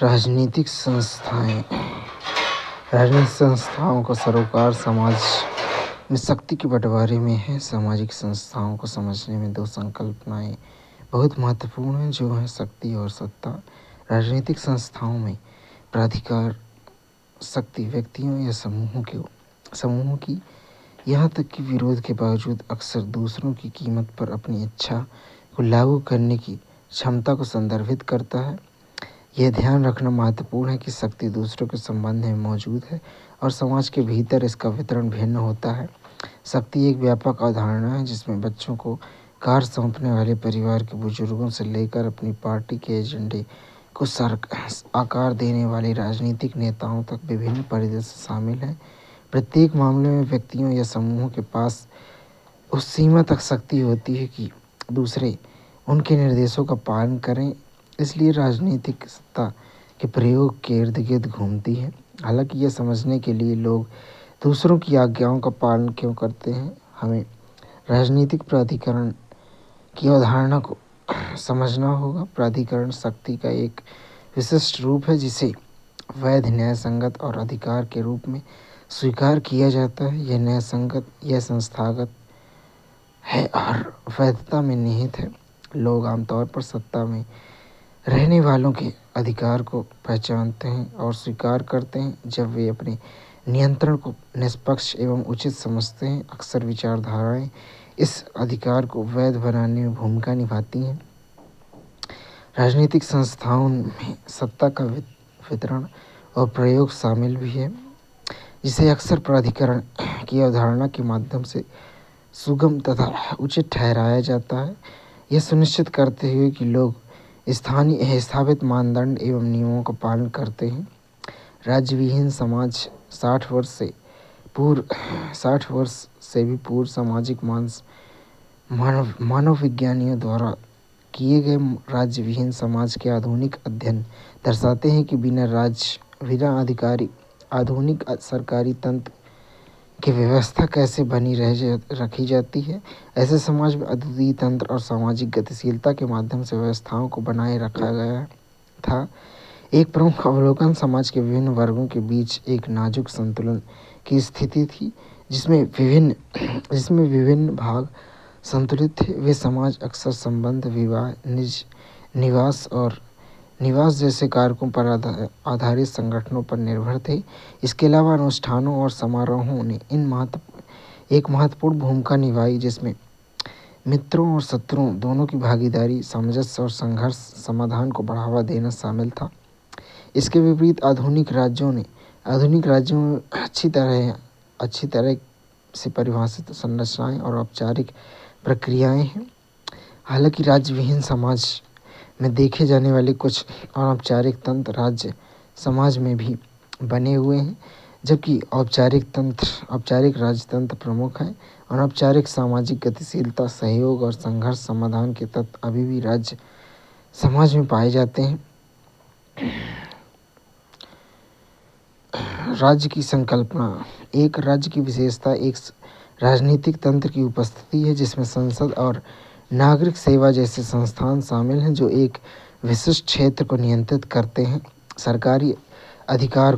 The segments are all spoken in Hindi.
राजनीतिक संस्थाएं राजनीतिक संस्थाओं का सरोकार समाज में शक्ति के बंटवारे में है। सामाजिक संस्थाओं को समझने में दो संकल्पनाएं बहुत महत्वपूर्ण हैं, जो हैं शक्ति और सत्ता। राजनीतिक संस्थाओं में प्राधिकार शक्ति व्यक्तियों या समूहों की यहाँ तक कि विरोध के बावजूद अक्सर दूसरों की कीमत पर अपनी इच्छा को लागू करने की क्षमता को संदर्भित करता है। यह ध्यान रखना महत्वपूर्ण है कि शक्ति दूसरों के संबंध में मौजूद है और समाज के भीतर इसका वितरण भिन्न होता है। शक्ति एक व्यापक अवधारणा है जिसमें बच्चों को कार सौंपने वाले परिवार के बुजुर्गों से लेकर अपनी पार्टी के एजेंडे को आकार देने वाले राजनीतिक नेताओं तक विभिन्न परिदृश्य शामिल हैं। प्रत्येक मामले में व्यक्तियों या समूहों के पास उस सीमा तक शक्ति होती है कि दूसरे उनके निर्देशों का पालन करें। इसलिए राजनीतिक सत्ता के प्रयोग के इर्द गिर्द घूमती है। हालांकि यह समझने के लिए लोग दूसरों की आज्ञाओं का पालन क्यों करते हैं, हमें राजनीतिक प्राधिकरण की अवधारणा को समझना होगा। प्राधिकरण शक्ति का एक विशिष्ट रूप है जिसे वैध, न्यायसंगत और अधिकार के रूप में स्वीकार किया जाता है। यह न्यायसंगत, यह संस्थागत है और वैधता में निहित है। लोग आमतौर पर सत्ता में रहने वालों के अधिकार को पहचानते हैं और स्वीकार करते हैं जब वे अपने नियंत्रण को निष्पक्ष एवं उचित समझते हैं। अक्सर विचारधाराएं इस अधिकार को वैध बनाने में भूमिका निभाती हैं। राजनीतिक संस्थाओं में सत्ता का वितरण और प्रयोग शामिल भी है, जिसे अक्सर प्राधिकरण की अवधारणा के माध्यम से सुगम तथा उचित ठहराया जाता है, यह सुनिश्चित करते हुए कि लोग स्थापित मानदंड एवं नियमों का पालन करते हैं। राज्यविहीन समाज 60 वर्ष से भी पूर्व सामाजिक मानवविज्ञानियों द्वारा किए गए राज्यविहीन समाज के आधुनिक अध्ययन दर्शाते हैं कि बिना आधुनिक सरकारी तंत्र की व्यवस्था कैसे रखी जाती है। ऐसे समाज में अद्वितीय तंत्र और सामाजिक गतिशीलता के माध्यम से व्यवस्थाओं को बनाए रखा गया था। एक प्रमुख अवलोकन समाज के विभिन्न वर्गों के बीच एक नाजुक संतुलन की स्थिति थी, जिसमें विभिन्न भाग संतुलित थे। वे समाज अक्सर संबंध, विवाह, निवास जैसे कारकों पर आधारित संगठनों पर निर्भर थे। इसके अलावा अनुष्ठानों और समारोहों ने एक महत्वपूर्ण भूमिका निभाई, जिसमें मित्रों और शत्रुओं दोनों की भागीदारी, सामंजस्य और संघर्ष समाधान को बढ़ावा देना शामिल था। इसके विपरीत आधुनिक राज्यों में अच्छी तरह से परिभाषित संरचनाएं और औपचारिक प्रक्रियाएं हैं। हालांकि राज्यविहीन समाज में देखे जाने वाले कुछ अनौपचारिक तंत्र राज्य समाज में भी बने हुए हैं, जबकि औपचारिक राजतंत्र प्रमुख हैं। अनौपचारिक सामाजिक गतिशीलता, सहयोग और संघर्ष समाधान के तत्व अभी भी राज्य समाज में पाए जाते हैं। राज्य की संकल्पना। एक राज्य की विशेषता एक राजनीतिक तंत्र की उपस्थिति है, जिसमें संसद और नागरिक सेवा जैसे संस्थान शामिल हैं, जो एक विशिष्ट क्षेत्र को नियंत्रित करते हैं। सरकारी अधिकार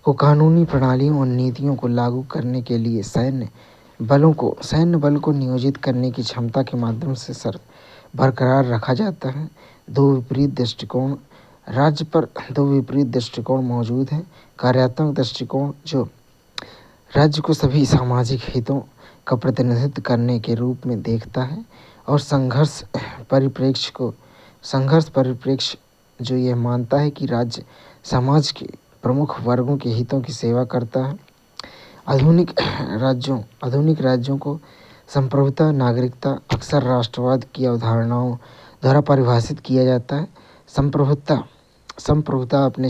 को कानूनी प्रणालियों और नीतियों को लागू करने के लिए सैन्य बल को नियोजित करने की क्षमता के माध्यम से बरकरार रखा जाता है। राज्य पर दो विपरीत दृष्टिकोण मौजूद हैं। कार्यात्मक दृष्टिकोण, जो राज्य को सभी सामाजिक हितों का प्रतिनिधित्व करने के रूप में देखता है, और संघर्ष परिप्रेक्ष्य, जो यह मानता है कि राज्य समाज के प्रमुख वर्गों के हितों की सेवा करता है। आधुनिक राज्यों को संप्रभुता, नागरिकता, अक्सर राष्ट्रवाद की अवधारणाओं द्वारा परिभाषित किया जाता है। संप्रभुता अपने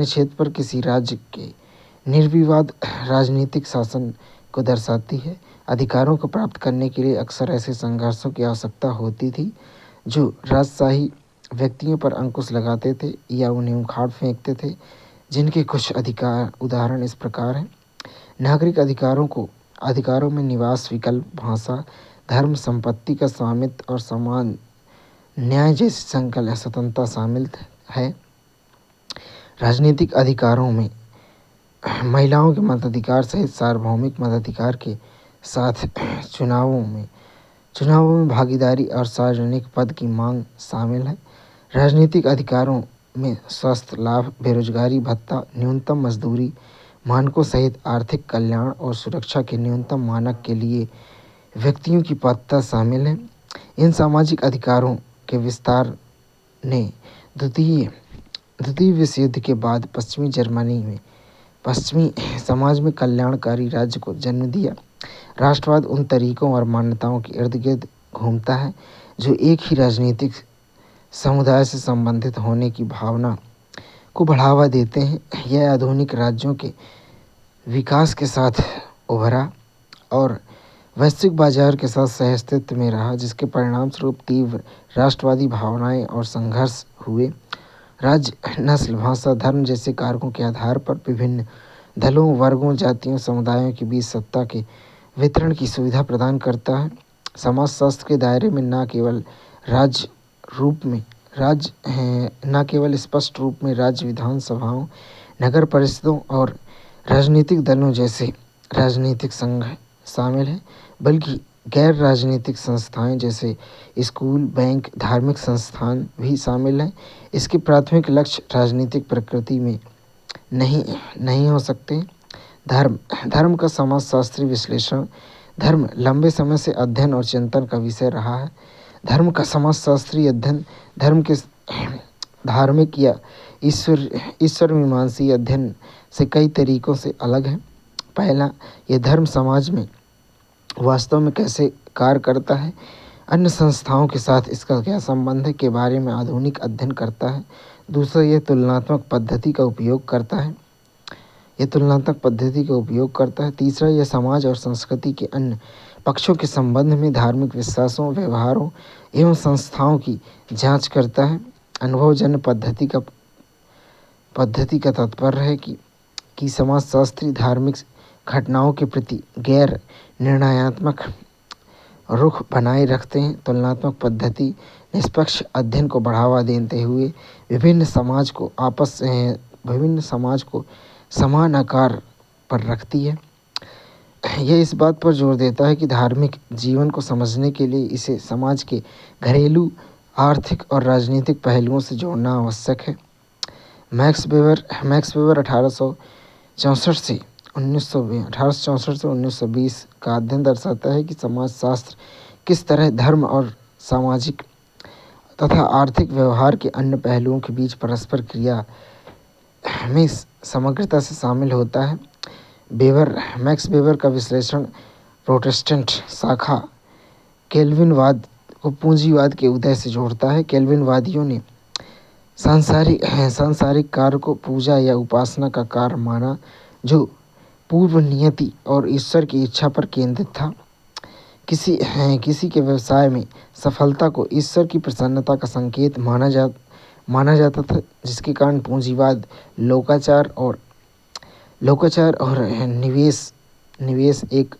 क्षेत्र पर किसी राज्य के निर्विवाद राजनीतिक शासन को दर्शाती है। अधिकारों को प्राप्त करने के लिए अक्सर ऐसे संघर्षों की आवश्यकता होती थी, जो राजशाही व्यक्तियों पर अंकुश लगाते थे या उन्हें उखाड़ फेंकते थे। जिनके कुछ उदाहरण इस प्रकार हैं। नागरिक अधिकारों में निवास विकल्प, भाषा, धर्म, संपत्ति का स्वामित्व और समान न्याय जैसी संकल्प स्वतंत्रता शामिल है। राजनीतिक अधिकारों में महिलाओं के मताधिकार सहित सार्वभौमिक मताधिकार के साथ चुनावों में भागीदारी और सार्वजनिक पद की मांग शामिल है। राजनीतिक अधिकारों में स्वास्थ्य लाभ, बेरोजगारी भत्ता, न्यूनतम मजदूरी मानकों सहित आर्थिक कल्याण और सुरक्षा के न्यूनतम मानक के लिए व्यक्तियों की पात्रता शामिल है। इन सामाजिक अधिकारों के विस्तार ने द्वितीय विश्व युद्ध के बाद पश्चिमी जर्मनी में पश्चिमी समाज में कल्याणकारी राज्य को जन्म दिया। राष्ट्रवाद उन तरीकों और मान्यताओं के इर्द गिर्द घूमता है जो एक ही राजनीतिक समुदाय से संबंधित होने की भावना को बढ़ावा देते हैं। यह आधुनिक राज्यों के विकास के साथ उभरा और वैश्विक बाजार के साथ सहअस्तित्व में रहा, जिसके परिणामस्वरूप तीव्र राष्ट्रवादी भावनाएं और संघर्ष हुए। राज्य नस्ल, भाषा, धर्म जैसे कारकों के आधार पर विभिन्न दलों, वर्गों, जातियों, समुदायों के बीच सत्ता के वितरण की सुविधा प्रदान करता है। समाजशास्त्र के दायरे में न केवल स्पष्ट रूप में राज्य विधानसभाओं, नगर परिषदों और राजनीतिक दलों जैसे राजनीतिक संघ शामिल हैं, बल्कि गैर राजनीतिक संस्थाएं जैसे स्कूल, बैंक, धार्मिक संस्थान भी शामिल हैं। इसके प्राथमिक लक्ष्य राजनीतिक प्रकृति में नहीं हो सकते। धर्म का समाजशास्त्री विश्लेषण। धर्म लंबे समय से अध्ययन और चिंतन का विषय रहा है। धर्म का समाजशास्त्री अध्ययन धर्म के धार्मिक या ईश्वर मीमांसी अध्ययन से कई तरीकों से अलग है। पहला, यह धर्म समाज में वास्तव में कैसे कार्य करता है, अन्य संस्थाओं के साथ इसका क्या संबंध है के बारे में आधुनिक अध्ययन करता है। दूसरा, यह तुलनात्मक पद्धति का उपयोग करता है। तीसरा, यह समाज और संस्कृति के अन्य पक्षों के संबंध में धार्मिक विश्वासों, व्यवहारों एवं संस्थाओं की जांच करता है। अनुभवजन्य पद्धति का तात्पर्य है कि समाजशास्त्री धार्मिक घटनाओं के प्रति गैर निर्णयात्मक रुख बनाए रखते हैं। तुलनात्मक पद्धति निष्पक्ष अध्ययन को बढ़ावा देते हुए विभिन्न समाज को समान आकार पर रखती है। यह इस बात पर जोर देता है कि धार्मिक जीवन को समझने के लिए इसे समाज के घरेलू, आर्थिक और राजनीतिक पहलुओं से जोड़ना आवश्यक है। मैक्स वेबर 1864 से 1920 का अध्ययन दर्शाता है कि समाजशास्त्र किस तरह धर्म और सामाजिक तथा आर्थिक व्यवहार के अन्य पहलुओं के बीच परस्पर क्रिया में समग्रता से शामिल होता है। मैक्स वेबर का विश्लेषण प्रोटेस्टेंट शाखा केल्विनवाद को पूंजीवाद के उदय से जोड़ता है। केल्विनवादियों ने सांसारिक कार्य को पूजा या उपासना का कार्य माना, जो पूर्व नियति और ईश्वर की इच्छा पर केंद्रित था। किसी के व्यवसाय में सफलता को ईश्वर की प्रसन्नता का संकेत माना जाता था, जिसके कारण पूंजीवाद, लोकाचार और निवेश एक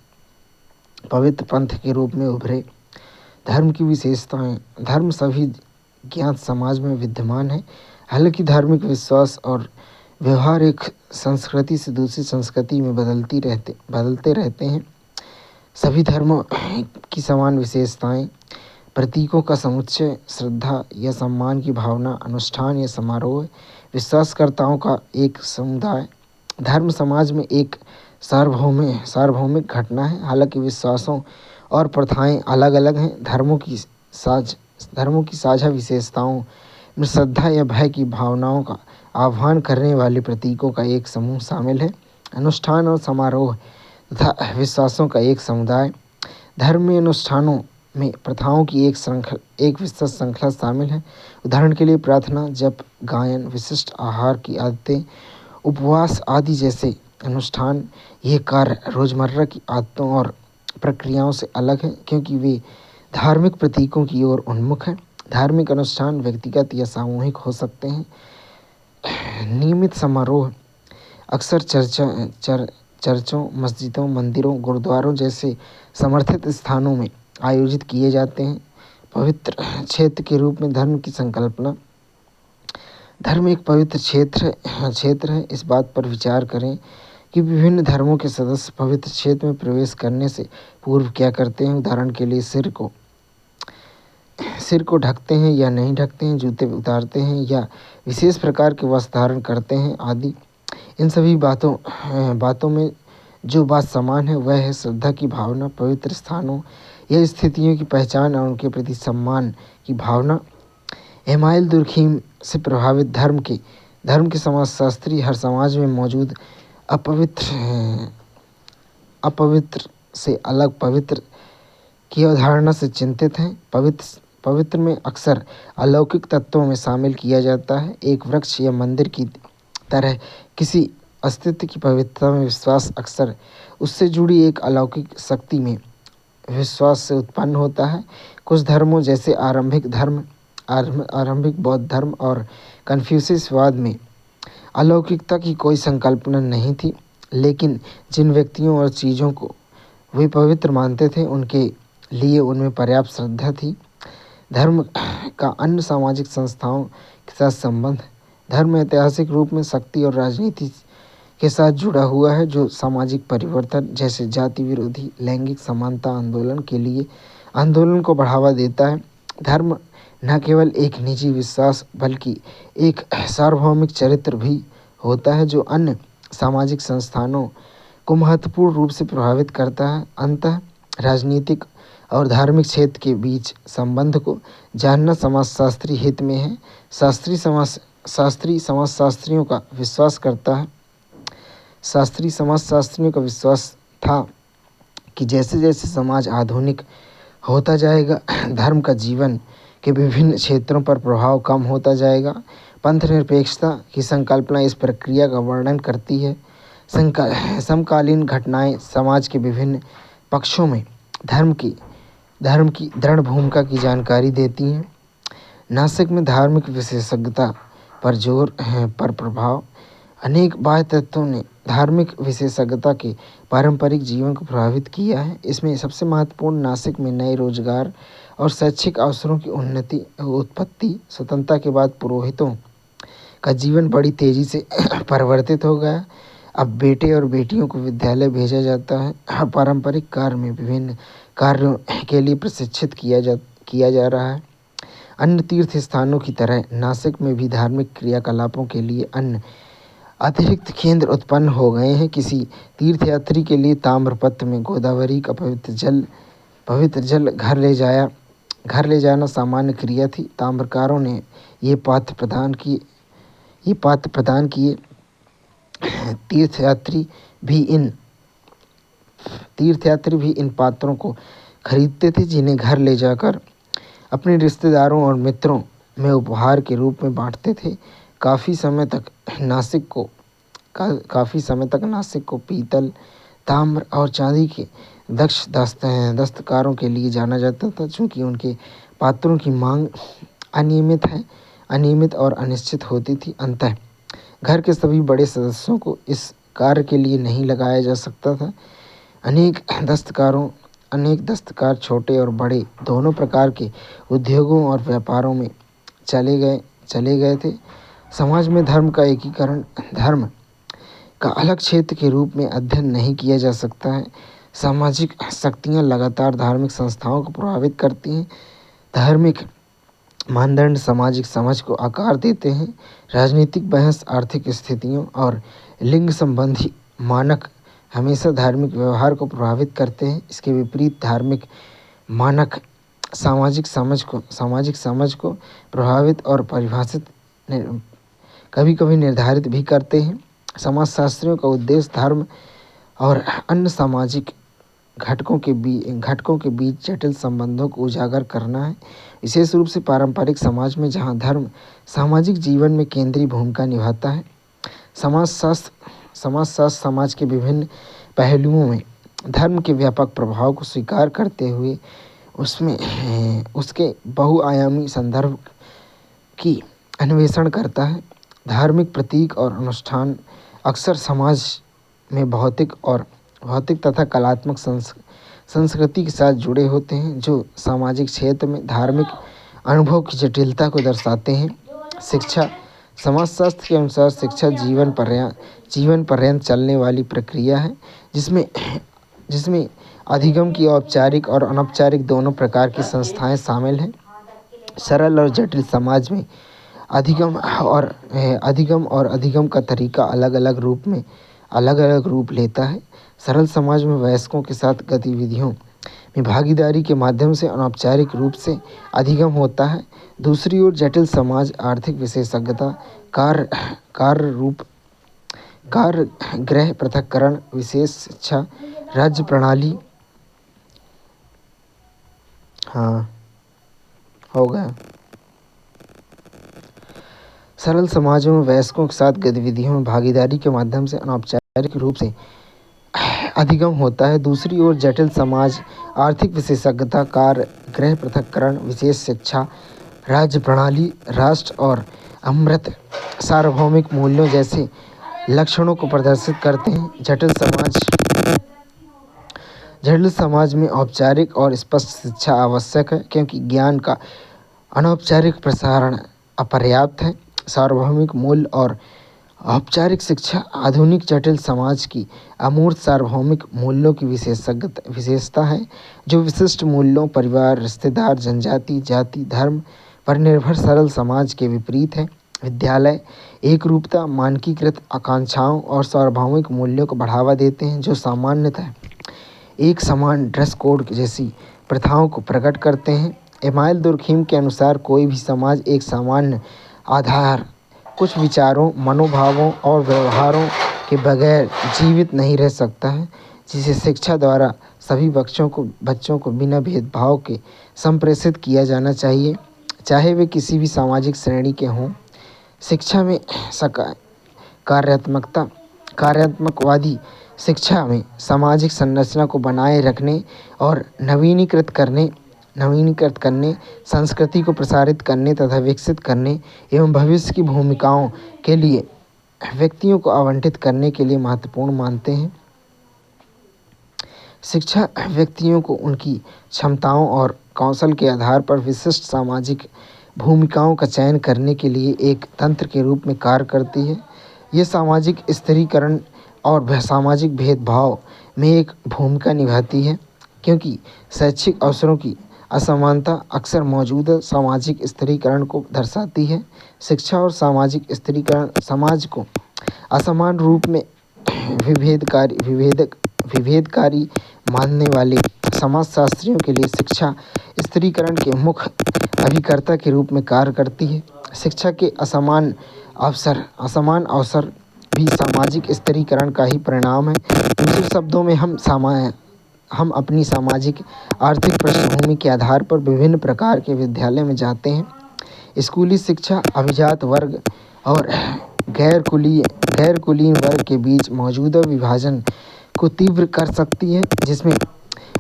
पवित्र पंथ के रूप में उभरे। धर्म की विशेषताएं। धर्म सभी ज्ञात समाज में विद्यमान है। हालांकि धार्मिक विश्वास और व्यवहार एक संस्कृति से दूसरी संस्कृति में बदलते रहते हैं। सभी धर्मों की समान विशेषताएं, प्रतीकों का समुच्चय, श्रद्धा या सम्मान की भावना, अनुष्ठान या समारोह, विश्वासकर्ताओं का एक समुदाय। धर्म समाज में एक सार्वभौमिक घटना है। हालांकि विश्वासों और प्रथाएं अलग अलग हैं। धर्मों की साझा विशेषताओं में श्रद्धा या भय की भावनाओं का आह्वान करने वाले प्रतीकों का एक समूह शामिल है। अनुष्ठान और समारोह तथा विश्वासों का एक समुदाय। धर्मीय अनुष्ठानों में प्रथाओं की एक विस्तृत श्रृंखला शामिल है। उदाहरण के लिए प्रार्थना, जप, गायन, विशिष्ट आहार की आदतें, उपवास आदि जैसे अनुष्ठान। ये कार्य रोजमर्रा की आदतों और प्रक्रियाओं से अलग हैं, क्योंकि वे धार्मिक प्रतीकों की ओर उन्मुख हैं। धार्मिक अनुष्ठान व्यक्तिगत या सामूहिक हो सकते हैं। नियमित समारोह अक्सर चर्चों, मस्जिदों, मंदिरों, गुरुद्वारों जैसे समर्थित स्थानों में आयोजित किए जाते हैं। पवित्र क्षेत्र के रूप में धर्म की संकल्पना। धर्म एक पवित्र क्षेत्र है। इस बात पर विचार करें कि विभिन्न धर्मों के सदस्य पवित्र क्षेत्र में प्रवेश करने से पूर्व क्या करते हैं। उदाहरण के लिए सिर को ढकते हैं या नहीं ढकते हैं, जूते उतारते हैं या विशेष प्रकार के वस्त्र धारण करते हैं आदि। इन सभी बातों में जो बात समान है वह है श्रद्धा की भावना, पवित्र स्थानों या स्थितियों की पहचान और उनके प्रति सम्मान की भावना। एमाइल दुर्खीम से प्रभावित धर्म के समाजशास्त्री हर समाज में मौजूद अपवित्र से अलग पवित्र की अवधारणा से चिंतित हैं। पवित्र में अक्सर अलौकिक तत्वों में शामिल किया जाता है। एक वृक्ष या मंदिर की तरह किसी अस्तित्व की पवित्रता में विश्वास अक्सर उससे जुड़ी एक अलौकिक शक्ति में विश्वास से उत्पन्न होता है। कुछ धर्मों जैसे आरंभिक बौद्ध धर्म और कन्फ्यूशियसवाद में अलौकिकता की कोई संकल्पना नहीं थी, लेकिन जिन व्यक्तियों और चीज़ों को वे पवित्र मानते थे उनके लिए उनमें पर्याप्त श्रद्धा थी। धर्म का अन्य सामाजिक संस्थाओं के साथ संबंध। धर्म ऐतिहासिक रूप में शक्ति और राजनीति के साथ जुड़ा हुआ है, जो सामाजिक परिवर्तन जैसे जाति विरोधी लैंगिक समानता आंदोलन को बढ़ावा देता है। धर्म न केवल एक निजी विश्वास बल्कि एक सार्वभौमिक चरित्र भी होता है जो अन्य सामाजिक संस्थानों को महत्वपूर्ण रूप से प्रभावित करता है। अंततः राजनीतिक और धार्मिक क्षेत्र के बीच संबंध को जानना समाजशास्त्री हित में है। शास्त्रीय समाजशास्त्रियों का विश्वास था कि जैसे जैसे समाज आधुनिक होता जाएगा, धर्म का जीवन के विभिन्न क्षेत्रों पर प्रभाव कम होता जाएगा। पंथ निरपेक्षता की संकल्पना इस प्रक्रिया का वर्णन करती है। समकालीन घटनाएं समाज के विभिन्न पक्षों में धर्म की दृढ़ भूमिका की जानकारी देती हैं। नासिक में धार्मिक विशेषज्ञता पर प्रभाव। अनेक बाह्य तत्वों ने धार्मिक विशेषज्ञता के पारंपरिक जीवन को प्रभावित किया है। इसमें सबसे महत्वपूर्ण नासिक में नए रोजगार और शैक्षिक अवसरों की उत्पत्ति। स्वतंत्रता के बाद पुरोहितों का जीवन बड़ी तेजी से परिवर्तित हो गया। अब बेटे और बेटियों को विद्यालय भेजा जाता है। पारंपरिक कार्य में विभिन्न कार्यों के लिए प्रशिक्षित किया जा रहा है। अन्य तीर्थ स्थानों की तरह नासिक में भी धार्मिक क्रियाकलापों के लिए अन्य अतिरिक्त केंद्र उत्पन्न हो गए हैं। किसी तीर्थयात्री के लिए ताम्रपत्र में गोदावरी का पवित्र जल घर ले जाना सामान्य क्रिया थी। ताम्रकारों ने ये पात्र प्रदान किए। तीर्थयात्री भी इन पात्रों को खरीदते थे, जिन्हें घर ले जाकर अपने रिश्तेदारों और मित्रों में उपहार के रूप में बांटते थे। काफ़ी समय तक नासिक को पीतल, ताम्र और चांदी के दक्ष दस्तकारों के लिए जाना जाता था। चूँकि उनके पात्रों की मांग अनियमित और अनिश्चित होती थी, अतः घर के सभी बड़े सदस्यों को इस कार्य के लिए नहीं लगाया जा सकता था। अनेक दस्तकार छोटे और बड़े दोनों प्रकार के उद्योगों और व्यापारों में चले गए थे। समाज में धर्म का एकीकरण। धर्म का अलग क्षेत्र के रूप में अध्ययन नहीं किया जा सकता है। सामाजिक शक्तियाँ लगातार धार्मिक संस्थाओं को प्रभावित करती हैं। धार्मिक मानदंड सामाजिक समझ को आकार देते हैं। राजनीतिक बहस, आर्थिक स्थितियों और लिंग संबंधी मानक हमेशा धार्मिक व्यवहार को प्रभावित करते हैं। इसके विपरीत धार्मिक मानक सामाजिक समझ को प्रभावित और परिभाषित कभी-कभी निर्धारित भी करते हैं। समाजशास्त्रियों का उद्देश्य धर्म और अन्य सामाजिक घटकों के बीच जटिल संबंधों को उजागर करना है। विशेष रूप से पारंपरिक समाज में, जहां धर्म सामाजिक जीवन में केंद्रीय भूमिका निभाता है। समाजशास्त्र समाज के विभिन्न पहलुओं में धर्म के व्यापक प्रभाव को स्वीकार करते हुए उसके बहुआयामी संदर्भ की अन्वेषण करता है। धार्मिक प्रतीक और अनुष्ठान अक्सर समाज में भौतिक तथा कलात्मक संस्कृति के साथ जुड़े होते हैं, जो सामाजिक क्षेत्र में धार्मिक अनुभव की जटिलता को दर्शाते हैं। शिक्षा समाजशास्त्र के अनुसार शिक्षा जीवन पर्यंत चलने वाली प्रक्रिया है, जिसमें जिसमें अधिगम की औपचारिक और अनौपचारिक दोनों प्रकार की संस्थाएं शामिल हैं। सरल और जटिल समाज में अधिगम और अधिगम का तरीका अलग अलग रूप लेता है। सरल समाज में वयस्कों के साथ गतिविधियों में भागीदारी के माध्यम से अनौपचारिक रूप से अधिगम होता है। दूसरी ओर जटिल समाज आर्थिक विशेषज्ञता, कार्य गृह पृथक्करण, विशेष शिक्षा, राज्य प्रणाली हो गया। सरल समाजों में वयस्कों के साथ गतिविधियों में भागीदारी के माध्यम से अनौपचारिक रूप से अधिगम होता है। दूसरी ओर जटिल समाज आर्थिक विशेषज्ञता, कार्य गृह पृथक्करण, विशेष शिक्षा, राज्य प्रणाली, राष्ट्र और अमृत सार्वभौमिक मूल्यों जैसे लक्षणों को प्रदर्शित करते हैं। जटिल समाज में औपचारिक और स्पष्ट शिक्षा आवश्यक है, क्योंकि ज्ञान का अनौपचारिक प्रसारण अपर्याप्त है। सार्वभौमिक मूल्य और औपचारिक शिक्षा आधुनिक जटिल समाज की अमूर्त सार्वभौमिक मूल्यों की विशेषता है, जो विशिष्ट मूल्यों, परिवार, रिश्तेदार, जनजाति, जाति, धर्म पर निर्भर सरल समाज के विपरीत है। विद्यालय एकरूपता, मानकीकृत आकांक्षाओं और सार्वभौमिक मूल्यों को बढ़ावा देते हैं, जो सामान्यतः एक समान ड्रेस कोड जैसी प्रथाओं को प्रकट करते हैं। एमाइल दुर्खीम के अनुसार कोई भी समाज एक सामान्य आधार, कुछ विचारों, मनोभावों और व्यवहारों के बगैर जीवित नहीं रह सकता है, जिसे शिक्षा द्वारा सभी बच्चों को बिना भेदभाव के संप्रेषित किया जाना चाहिए, चाहे वे किसी भी सामाजिक श्रेणी के हों। शिक्षा में कार्यात्मकवादी शिक्षा में सामाजिक संरचना को बनाए रखने और नवीनीकृत करने, संस्कृति को प्रसारित करने तथा विकसित करने एवं भविष्य की भूमिकाओं के लिए व्यक्तियों को आवंटित करने के लिए महत्वपूर्ण मानते हैं। शिक्षा व्यक्तियों को उनकी क्षमताओं और कौशल के आधार पर विशिष्ट सामाजिक भूमिकाओं का चयन करने के लिए एक तंत्र के रूप में कार्य करती है। यह सामाजिक स्थिरीकरण और सामाजिक भेदभाव में एक भूमिका निभाती है, क्योंकि शैक्षिक अवसरों की असमानता अक्सर मौजूदा सामाजिक स्थिरीकरण को दर्शाती है। शिक्षा और सामाजिक स्थिरीकरण समाज को असमान रूप में विभेदकारी मानने वाले समाजशास्त्रियों के लिए शिक्षा स्थिरीकरण के मुख्य अभिकर्ता के रूप में कार्य करती है। शिक्षा के असमान अवसर भी सामाजिक स्थिरीकरण का ही परिणाम है। दूसरे शब्दों में हम अपनी सामाजिक आर्थिक पृष्ठभूमि के आधार पर विभिन्न प्रकार के विद्यालय में जाते हैं। स्कूली शिक्षा अभिजात वर्ग और गैर कुलीन वर्ग के बीच मौजूदा विभाजन को तीव्र कर सकती है, जिसमें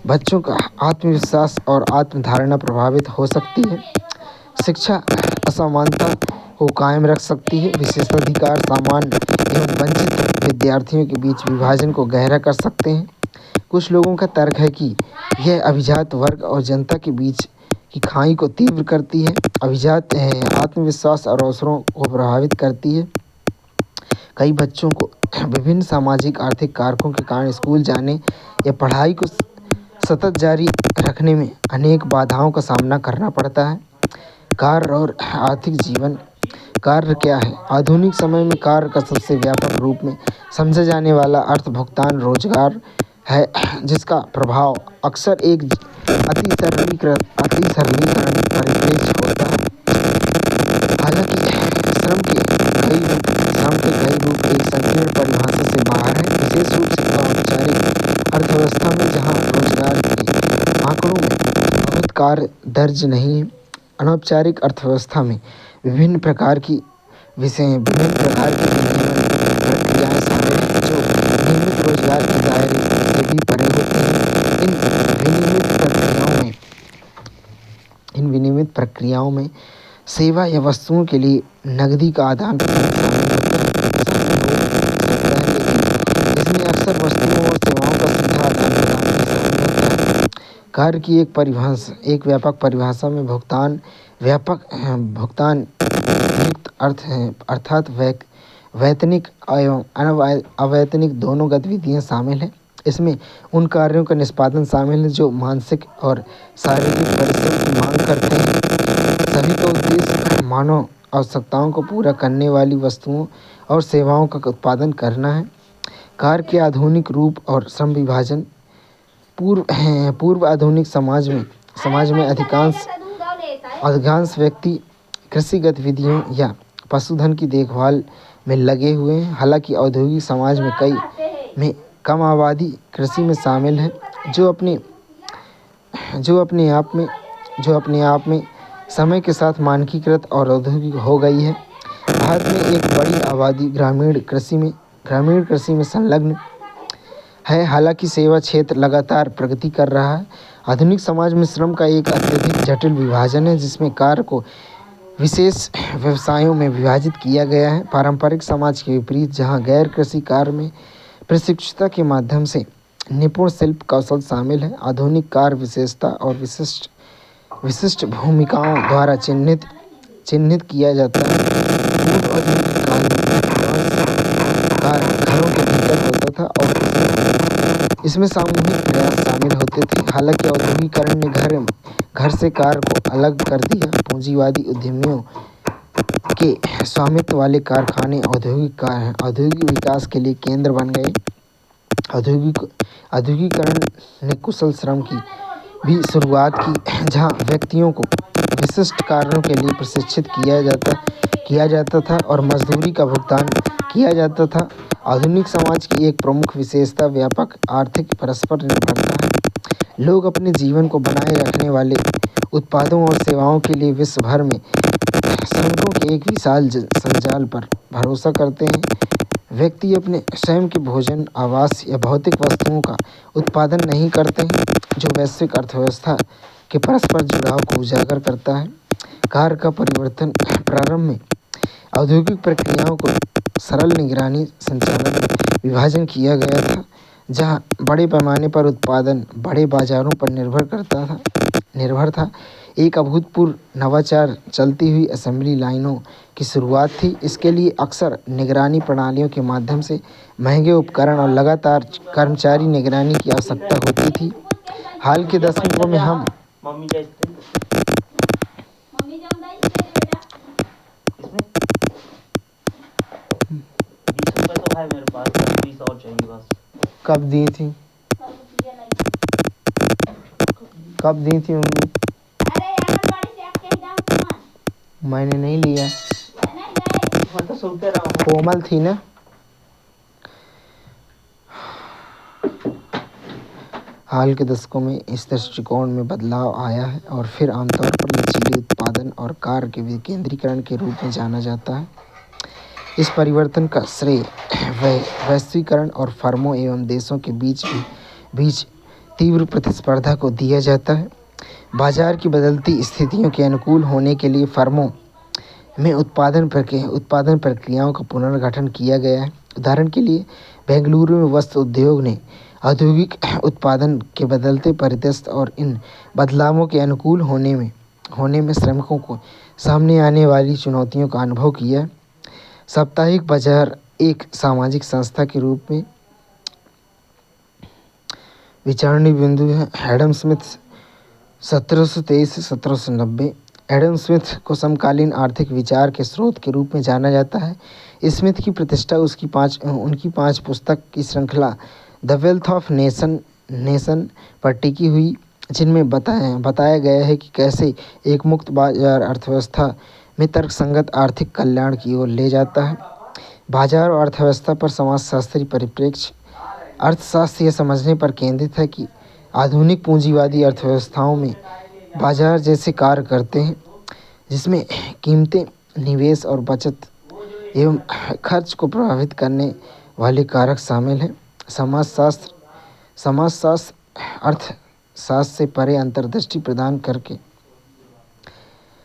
बच्चों का आत्मविश्वास और आत्मधारणा प्रभावित हो सकती है। शिक्षा असमानता को कायम रख सकती है। विशेषाधिकार सामान्य एवं वंचित विद्यार्थियों के बीच विभाजन को गहरा कर सकते हैं। कुछ लोगों का तर्क है कि यह अभिजात वर्ग और जनता के बीच की खाई को तीव्र करती है, अभिजात आत्मविश्वास और अवसरों को प्रभावित करती है। कई बच्चों को विभिन्न सामाजिक आर्थिक कारकों के कारण स्कूल जाने या पढ़ाई को सतत जारी रखने में अनेक बाधाओं का सामना करना पड़ता है। कार्य और आर्थिक जीवन। कार्य क्या है? आधुनिक समय में कार्य का सबसे व्यापक रूप में समझा जाने वाला अर्थ भुगतान रोजगार है, जिसका प्रभाव अक्सर एक अति सरलीकरण परिप्रेक्ष्य होता है। हालांकि श्रम के कई रूप एक संकीर्ण परिभाषा से बाहर है, विशेष रूप से औपचारिक अर्थव्यवस्था में, जहां रोजगार के आंकड़ों में बहुत कार्य दर्ज नहीं है। अनौपचारिक अर्थव्यवस्था में विभिन्न प्रकार की विनिमय प्रक्रियाएं शामिल हैं, जो नियमित रोजगार के दायरे से भी परे होती हैं। इन विनिमय प्रक्रियाओं में सेवा या वस्तुओं के लिए नकदी का आदान प्रदान शामिल होता है, लेकिन इसमें अक्सर वस्तुओं और सेवाओं का सीधा आदान प्रदान भी शामिल होता है। कार्य की एक व्यापक परिभाषा में भुगतान युक्त अर्थ है, अर्थात वैतनिक एवं अवैतनिक दोनों गतिविधियां शामिल हैं। इसमें उन कार्यों का निष्पादन शामिल है जो मानसिक और शारीरिक परिश्रम की मांग करते हैं। सभी का उद्देश्य मानव आवश्यकताओं को पूरा करने वाली वस्तुओं और सेवाओं का उत्पादन करना है। कार्य के आधुनिक रूप और श्रम विभाजन पूर्व आधुनिक समाज में अधिकांश व्यक्ति कृषि गतिविधियों या पशुधन की देखभाल में लगे हुए हैं। हालांकि औद्योगिक समाज में कम आबादी कृषि में शामिल है, जो अपने आप में समय के साथ मानकीकृत और औद्योगिक हो गई है। भारत में एक बड़ी आबादी ग्रामीण कृषि में संलग्न है। हालांकि सेवा क्षेत्र लगातार प्रगति कर रहा है। आधुनिक समाज में श्रम का एक अत्यधिक जटिल विभाजन है, जिसमें कार्य को विशेष व्यवसायों में विभाजित किया गया है। पारंपरिक समाज के विपरीत, जहां गैर कृषि कार्य में प्रशिक्षुता के माध्यम से निपुण शिल्प कौशल शामिल है, आधुनिक कार्य विशेषता और विशिष्ट भूमिकाओं द्वारा चिन्हित किया जाता है। पूर्व आधुनिक काल में कार्य घरों के भीतर होता था और इसमें सामूहिक प्रयास शामिल होते थे। हालांकि औद्योगिकरण ने घर से कार्य को अलग कर दिया। पूंजीवादी उद्यमियों के स्वामित्व वाले कारखाने औद्योगिक विकास के लिए केंद्र बन गए। औद्योगिकरण ने कुशल श्रम की भी शुरुआत की, जहां व्यक्तियों को विशिष्ट कार्यों के लिए प्रशिक्षित किया जाता था और मजदूरी का भुगतान किया जाता था। आधुनिक समाज की एक प्रमुख विशेषता व्यापक आर्थिक परस्पर निर्भरता है। लोग अपने जीवन को बनाए रखने वाले उत्पादों और सेवाओं के लिए विश्व भर में श्रमिकों के एक विशाल संजाल पर भरोसा करते हैं। व्यक्ति अपने स्वयं के भोजन, आवास या भौतिक वस्तुओं का उत्पादन नहीं करते हैं, जो वैश्विक अर्थव्यवस्था के परस्पर जुड़ाव को उजागर करता है। कार्य का परिवर्तन प्रारंभ में औद्योगिक प्रक्रियाओं को सरल निगरानी, संचालन, विभाजन किया गया था, जहां बड़े पैमाने पर उत्पादन बड़े बाजारों पर निर्भर था। एक अभूतपूर्व नवाचार चलती हुई असेंबली लाइनों की शुरुआत थी। इसके लिए अक्सर निगरानी प्रणालियों के माध्यम से महंगे उपकरण और लगातार कर्मचारी निगरानी की आवश्यकता होती थी। हाल के दशकों में हम कब दी थी मम्मी? मैंने नहीं लिया, कोमल थी ना। हाल के दशकों में इस दृष्टिकोण में बदलाव आया है और फिर आमतौर पर लचीले उत्पादन और कार्य के विकेंद्रीकरण के रूप में जाना जाता है। इस परिवर्तन का श्रेय वैश्वीकरण और फर्मों एवं देशों के बीच तीव्र प्रतिस्पर्धा को दिया जाता है। बाजार की बदलती स्थितियों के अनुकूल होने के लिए फर्मों में उत्पादन प्रक्रियाओं का पुनर्गठन किया गया है। उदाहरण के लिए, बेंगलुरु में वस्त्र उद्योग ने औद्योगिक उत्पादन के बदलते परिदृश्य और इन बदलावों के अनुकूल होने में श्रमिकों को सामने आने वाली चुनौतियों का अनुभव किया। साप्ताहिक बाजार एक सामाजिक संस्था के रूप में विचारणीय बिंदु है। एडम स्मिथ 1723 से 1790। एडम स्मिथ को समकालीन आर्थिक विचार के स्रोत के रूप में जाना जाता है। स्मिथ की प्रतिष्ठा उनकी 5 पुस्तक की श्रृंखला द वेल्थ ऑफ नेशन पर टिकी हुई, जिनमें बताया गया है कि कैसे एक मुक्त बाजार अर्थव्यवस्था में तर्कसंगत आर्थिक कल्याण की ओर ले जाता है। बाजार और अर्थव्यवस्था पर समाजशास्त्री परिप्रेक्ष्य। अर्थशास्त्र यह समझने पर केंद्रित है कि आधुनिक पूंजीवादी अर्थव्यवस्थाओं में बाजार जैसे कार्य करते हैं, जिसमें कीमतें, निवेश और बचत एवं खर्च को प्रभावित करने वाले कारक शामिल हैं। समाजशास्त्र अर्थशास्त्र से परे अंतर्दृष्टि प्रदान करके